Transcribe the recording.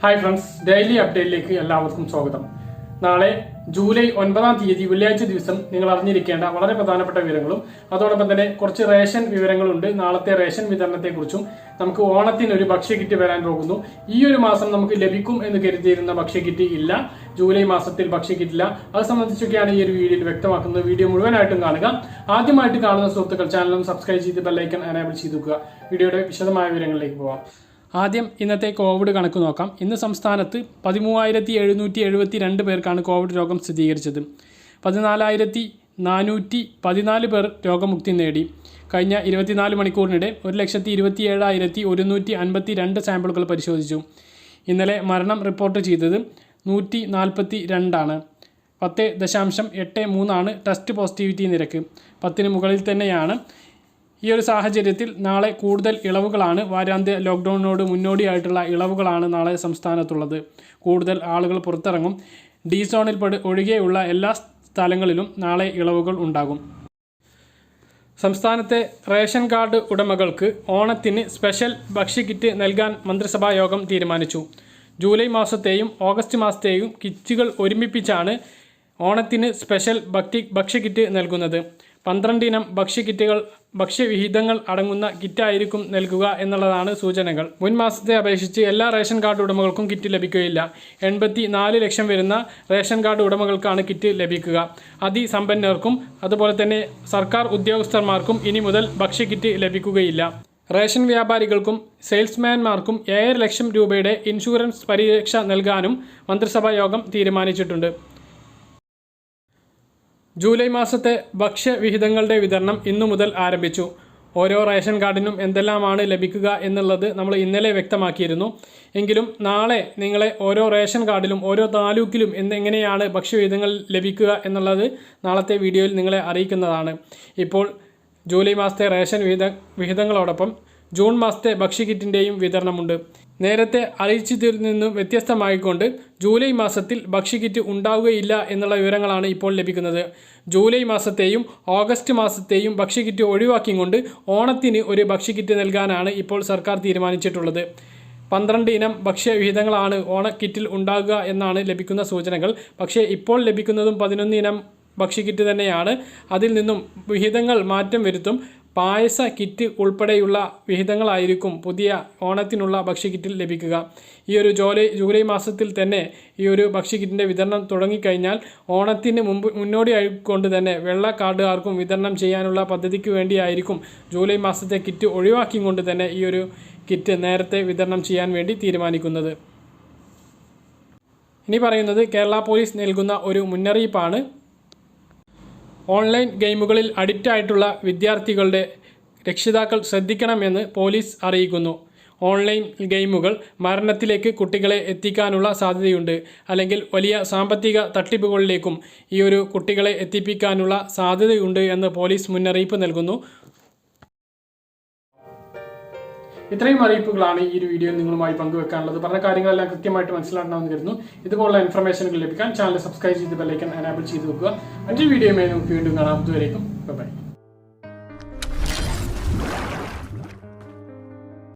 Hi friends, daily അപ്ഡേറ്റിലേക്ക് എല്ലാവർക്കും സ്വാഗതം. നാളെ ജൂലൈ 9-ാം തീയതി വെള്ളിയാഴ്ച ദിവസം നിങ്ങൾ അറിഞ്ഞിരിക്കേണ്ട വളരെ പ്രധാനപ്പെട്ട വിവരങ്ങളും അതോടൊപ്പം തന്നെ കുറച്ച് റേഷൻ വിവരങ്ങളുണ്ട്. നാളത്തെ റേഷൻ വിതരണത്തെക്കുറിച്ചും നമുക്ക് ഓണത്തിന് ഒരു ഭക്ഷ്യക്കിറ്റ് വരാൻ പോകുന്നു. ഈ ഒരു മാസം നമുക്ക് ലഭിക്കും എന്ന് കരുതിയിരുന്ന ഭക്ഷ്യക്കിറ്റ് ഇല്ല. ജൂലൈ മാസത്തിൽ ഭക്ഷ്യക്കിറ്റില്ല. അത് സംബന്ധിച്ചൊക്കെയാണ് ഈ ഒരു വീഡിയോയിൽ വ്യക്തമാക്കുന്നത്. വീഡിയോ മുഴുവനായിട്ടും കാണുക. ആദ്യമായിട്ട് കാണുന്ന സുഹൃത്തുക്കൾ ചാനലും സബ്സ്ക്രൈബ് ചെയ്ത് ബെല്ലൈക്കൺ എനേബിൾ ചെയ്ത് വെക്കുക. വീഡിയോയുടെ വിശദമായ വിവരങ്ങളിലേക്ക് പോകാം. ആദ്യം ഇന്നത്തെ കോവിഡ് കണക്ക് നോക്കാം. ഇന്ന് സംസ്ഥാനത്ത് 13,772 പേർക്കാണ് കോവിഡ് രോഗം സ്ഥിരീകരിച്ചത്. 14,414 പേർ രോഗമുക്തി നേടി. കഴിഞ്ഞ 24 മണിക്കൂറിനിടെ 1,27,152 സാമ്പിളുകൾ പരിശോധിച്ചു. ഇന്നലെ മരണം റിപ്പോർട്ട് ചെയ്തത് 142 ആണ്. 10.83 ടെസ്റ്റ് പോസിറ്റിവിറ്റി നിരക്ക്. 10-ന് മുകളിൽ തന്നെയാണ്. ഈ ഒരു സാഹചര്യത്തിൽ നാളെ കൂടുതൽ ഇളവുകളാണ്. വാരാന്ത്യ ലോക്ക്ഡൗണിനോട് മുന്നോടിയായിട്ടുള്ള ഇളവുകളാണ് നാളെ സംസ്ഥാനത്തുള്ളത്. കൂടുതൽ ആളുകൾ പുറത്തിറങ്ങും. ഡി സോണിൽ ഒഴികെയുള്ള എല്ലാ സ്ഥലങ്ങളിലും നാളെ ഇളവുകൾ ഉണ്ടാകും. സംസ്ഥാനത്തെ റേഷൻ കാർഡ് ഉടമകൾക്ക് ഓണത്തിന് സ്പെഷ്യൽ ഭക്ഷ്യക്കിറ്റ് നൽകാൻ മന്ത്രിസഭാ യോഗം തീരുമാനിച്ചു. ജൂലൈ മാസത്തെയും ഓഗസ്റ്റ് മാസത്തെയും കിറ്റുകൾ ഒരുമിപ്പിച്ചാണ് ഓണത്തിന് സ്പെഷ്യൽ ഭക്ഷ്യക്കിറ്റ് നൽകുന്നത്. 12 ഇനം ഭക്ഷ്യവിഹിതങ്ങൾ അടങ്ങുന്ന കിറ്റായിരിക്കും നൽകുക എന്നുള്ളതാണ് സൂചനകൾ. മുൻ മാസത്തെ അപേക്ഷിച്ച് എല്ലാ റേഷൻ കാർഡ് ഉടമകൾക്കും കിറ്റ് ലഭിക്കുകയില്ല. 84 ലക്ഷം വരുന്ന റേഷൻ കാർഡ് ഉടമകൾക്കാണ് കിറ്റ് ലഭിക്കുക. അതിസമ്പന്നർക്കും അതുപോലെ തന്നെ സർക്കാർ ഉദ്യോഗസ്ഥന്മാർക്കും ഇനി മുതൽ ഭക്ഷ്യക്കിറ്റ് ലഭിക്കുകയില്ല. റേഷൻ വ്യാപാരികൾക്കും സെയിൽസ്മാൻമാർക്കും 7 ലക്ഷം രൂപയുടെ ഇൻഷുറൻസ് പരിരക്ഷ നൽകാനും മന്ത്രിസഭാ യോഗം തീരുമാനിച്ചിട്ടുണ്ട്. ജൂലൈ മാസത്തെ ഭക്ഷ്യവിഹിതങ്ങളുടെ വിതരണം ഇന്നു മുതൽ ആരംഭിച്ചു. ഓരോ റേഷൻ കാർഡിനും എന്തെല്ലാമാണ് ലഭിക്കുക എന്നുള്ളത് നമ്മൾ ഇന്നലെ വ്യക്തമാക്കിയിരുന്നു. എങ്കിലും നാളെ നിങ്ങളെ ഓരോ റേഷൻ കാർഡിലും ഓരോ താലൂക്കിലും എങ്ങനെയാണ് ഭക്ഷ്യവിഹിതങ്ങൾ ലഭിക്കുക എന്നുള്ളത് നാളത്തെ വീഡിയോയിൽ നിങ്ങളെ അറിയിക്കുന്നതാണ്. ഇപ്പോൾ ജൂലൈ മാസത്തെ റേഷൻ വിഹിതങ്ങളോടൊപ്പം ജൂൺ മാസത്തെ ഭക്ഷ്യക്കിറ്റിൻ്റെയും വിതരണമുണ്ട്. നേരത്തെ അറിയിച്ചതിൽ നിന്നും വ്യത്യസ്തമായിക്കൊണ്ട് ജൂലൈ മാസത്തിൽ ഭക്ഷ്യക്കിറ്റ് ഉണ്ടാവുകയില്ല എന്നുള്ള വിവരങ്ങളാണ് ഇപ്പോൾ ലഭിക്കുന്നത്. ജൂലൈ മാസത്തെയും ഓഗസ്റ്റ് മാസത്തെയും ഭക്ഷ്യക്കിറ്റ് ഒഴിവാക്കിക്കൊണ്ട് ഓണത്തിന് ഒരു ഭക്ഷ്യക്കിറ്റ് നൽകാനാണ് ഇപ്പോൾ സർക്കാർ തീരുമാനിച്ചിട്ടുള്ളത്. 12 ഇനം ഭക്ഷ്യവിഹിതങ്ങളാണ് ഓണക്കിറ്റിൽ ഉണ്ടാകുക എന്നാണ് ലഭിക്കുന്ന സൂചനകൾ. പക്ഷേ ഇപ്പോൾ ലഭിക്കുന്നതും 11 ഇനം ഭക്ഷ്യക്കിറ്റ് തന്നെയാണ്. അതിൽ നിന്നും വിഹിതങ്ങൾ മാറ്റം വരുത്തും. പായസ കിറ്റ് ഉൾപ്പെടെയുള്ള വിഹിതങ്ങളായിരിക്കും പുതിയ ഓണത്തിനുള്ള ഭക്ഷ്യക്കിറ്റിൽ ലഭിക്കുക. ഈ ഒരു ജൂലൈ മാസത്തിൽ തന്നെ ഈ ഒരു ഭക്ഷ്യക്കിറ്റിൻ്റെ വിതരണം തുടങ്ങിക്കഴിഞ്ഞാൽ ഓണത്തിന് മുന്നോടിയായിക്കൊണ്ട് തന്നെ വെള്ള കാർഡുകാർക്കും വിതരണം ചെയ്യാനുള്ള പദ്ധതിക്ക് വേണ്ടിയായിരിക്കും ജൂലൈ മാസത്തെ കിറ്റ് ഒഴിവാക്കിക്കൊണ്ട് തന്നെ ഈ ഒരു കിറ്റ് നേരത്തെ വിതരണം ചെയ്യാൻ വേണ്ടി തീരുമാനിക്കുന്നത്. ഇനി പറയുന്നത് കേരള പോലീസ് നൽകുന്ന ഒരു മുന്നറിയിപ്പാണ്. ഓൺലൈൻ ഗെയിമുകളിൽ അഡിക്റ്റായിട്ടുള്ള വിദ്യാർത്ഥികളുടെ രക്ഷിതാക്കൾ ശ്രദ്ധിക്കണമെന്ന് പോലീസ് അറിയിക്കുന്നു. ഓൺലൈൻ ഗെയിമുകൾ മരണത്തിലേക്ക് കുട്ടികളെ എത്തിക്കാനുള്ള സാധ്യതയുണ്ട്. അല്ലെങ്കിൽ വലിയ സാമ്പത്തിക തട്ടിപ്പുകളിലേക്കും ഈ ഒരു കുട്ടികളെ എത്തിപ്പിക്കാനുള്ള സാധ്യതയുണ്ട് എന്ന് പോലീസ് മുന്നറിയിപ്പ് നൽകുന്നു. ഇത്രയും അറിയിപ്പുകളാണ് ഈ ഒരു വീഡിയോയിൽ നിങ്ങളുമായി പങ്കുവെക്കാനുള്ളത്. പറഞ്ഞ കാര്യങ്ങളെല്ലാം കൃത്യമായിട്ട് മനസ്സിലാക്കണമെന്ന് കരുതുന്നു. ഇതുപോലുള്ള ഇൻഫർമേഷനുകൾ ലഭിക്കാൻ ചാനൽ സബ്സ്ക്രൈബ് ചെയ്ത് ബെല്ലൈക്കൺ എനേബിൾ ചെയ്ത് വെക്കുക. മറ്റൊരു വീഡിയോയുമായി നമുക്ക് വീണ്ടും കാണാം. അതുവരേക്കും ബൈ.